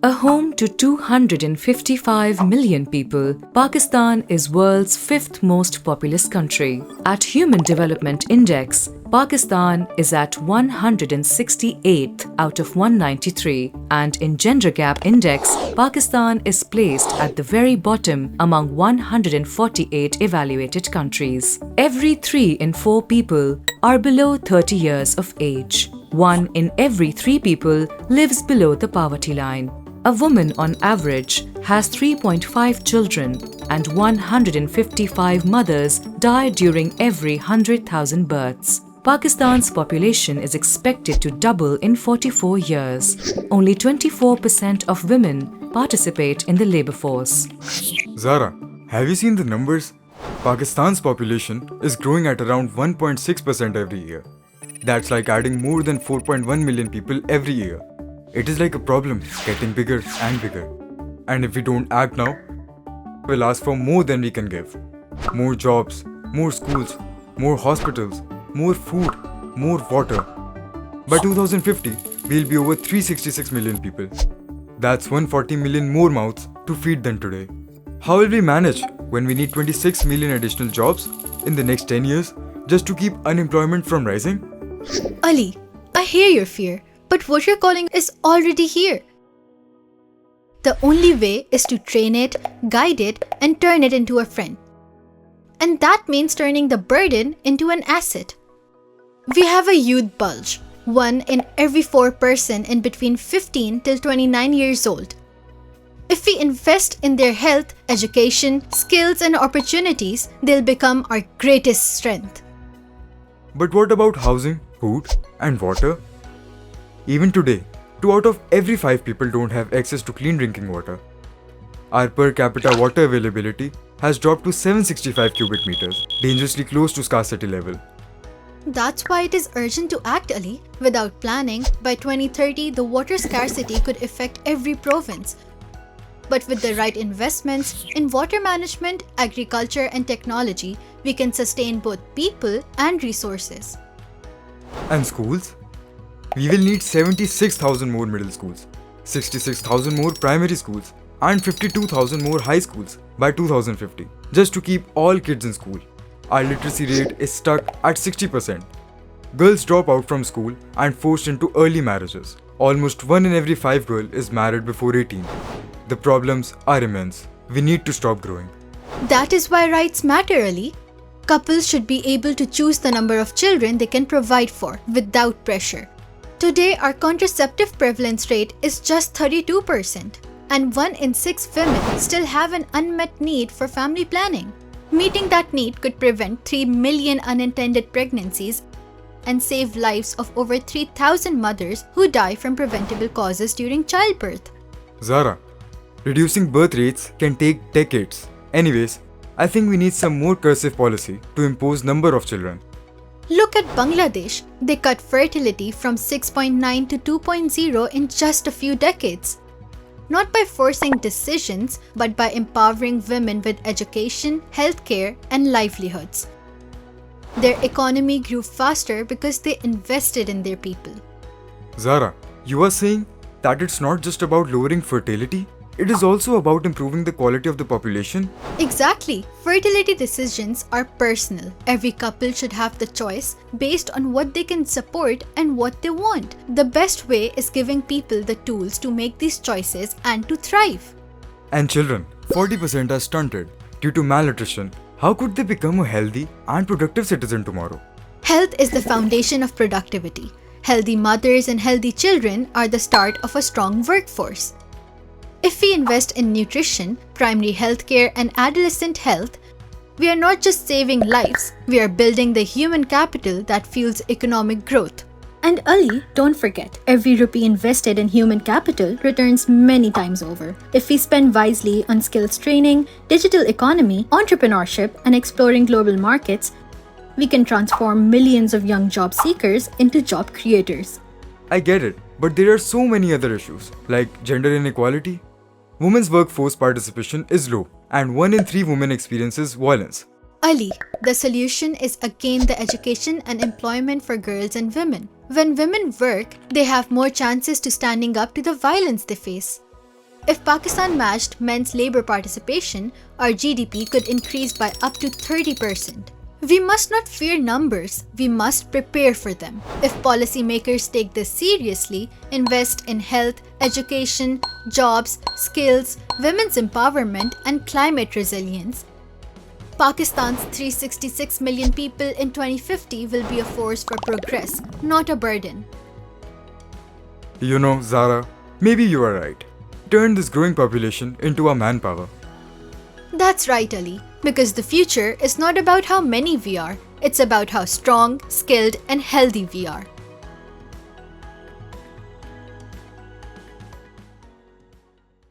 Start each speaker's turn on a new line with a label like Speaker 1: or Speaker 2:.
Speaker 1: A home to 255 million people, Pakistan is world's fifth most populous country. At Human Development Index, Pakistan is at 168th out of 193, and in Gender Gap Index, Pakistan is placed at the very bottom among 148 evaluated countries. Every 3 in 4 people are below 30 years of age. 1 in every 3 people lives below the poverty line. A woman on average has 3.5 children, and 155 mothers die during every 100,000 births. Pakistan's population is expected to double in 44 years. Only 24% of women participate in the labor force.
Speaker 2: Zara, have you seen the numbers? Pakistan's population is growing at around 1.6% every year. That's like adding more than 4.1 million people every year. It is like a problem getting bigger and bigger. And if we don't act now, we'll ask for more than we can give. More jobs, more schools, more hospitals, more food, more water. By 2050, we'll be over 366 million people. That's 140 million more mouths to feed than today. How will we manage when we need 26 million additional jobs in the next 10 years just to keep unemployment from rising?
Speaker 3: Ali, I hear your fear. But what you're calling is already here. The only way is to train it, guide it, and turn it into a friend. And that means turning the burden into an asset. We have a youth bulge. 1 in every 4 person in between 15 till 29 years old. If we invest in their health, education, skills, and opportunities, they'll become our greatest strength.
Speaker 2: But what about housing, food, and water? Even today, 2 out of every 5 people don't have access to clean drinking water. Our per capita water availability has dropped to 765 cubic meters, dangerously close to scarcity level.
Speaker 3: That's why it is urgent to act, Ali. Without planning, by 2030, the water scarcity could affect every province. But with the right investments in water management, agriculture, and technology, we can sustain both people and resources.
Speaker 2: And schools? We will need 76,000 more middle schools, 66,000 more primary schools, and 52,000 more high schools by 2050, just to keep all kids in school. Our literacy rate is stuck at 60%. Girls drop out from school and forced into early marriages. Almost 1 in every 5 girls is married before 18. The problems are immense. We need to stop growing.
Speaker 3: That is why rights matter, Ali. Couples should be able to choose the number of children they can provide for without pressure. Today, our contraceptive prevalence rate is just 32%, and 1 in 6 women still have an unmet need for family planning. Meeting that need could prevent 3 million unintended pregnancies and save lives of over 3,000 mothers who die from preventable causes during childbirth.
Speaker 2: Zara, reducing birth rates can take decades. Anyways, I think we need some more cursive policy to impose number of children.
Speaker 3: Look at Bangladesh. They cut fertility from 6.9 to 2.0 in just a few decades. Not by forcing decisions, but by empowering women with education, healthcare, and livelihoods. Their economy grew faster because they invested in their people.
Speaker 2: Zara, you are saying that it's not just about lowering fertility? It is also about improving the quality of the population?
Speaker 3: Exactly. Fertility decisions are personal. Every couple should have the choice based on what they can support and what they want. The best way is giving people the tools to make these choices and to thrive.
Speaker 2: And children, 40% are stunted due to malnutrition. How could they become a healthy and productive citizen tomorrow?
Speaker 3: Health is the foundation of productivity. Healthy mothers and healthy children are the start of a strong workforce. If we invest in nutrition, primary healthcare, and adolescent health, we are not just saving lives, we are building the human capital that fuels economic growth. And Ali, don't forget, every rupee invested in human capital returns many times over. If we spend wisely on skills training, digital economy, entrepreneurship, and exploring global markets, we can transform millions of young job seekers into job creators.
Speaker 2: I get it, but there are so many other issues, like gender inequality. Women's workforce participation is low, and 1 in 3 women experiences violence.
Speaker 3: Ali, the solution is again the education and employment for girls and women. When women work, they have more chances to standing up to the violence they face. If Pakistan matched men's labor participation, our GDP could increase by up to 30%. We must not fear numbers, we must prepare for them. If policymakers take this seriously, invest in health, education, jobs, skills, women's empowerment, and climate resilience, Pakistan's 366 million people in 2050 will be a force for progress, not a burden.
Speaker 2: You know, Zara, maybe you are right. Turn this growing population into our manpower.
Speaker 3: That's right, Ali, because the future is not about how many we are, it's about how strong, skilled, and healthy we are.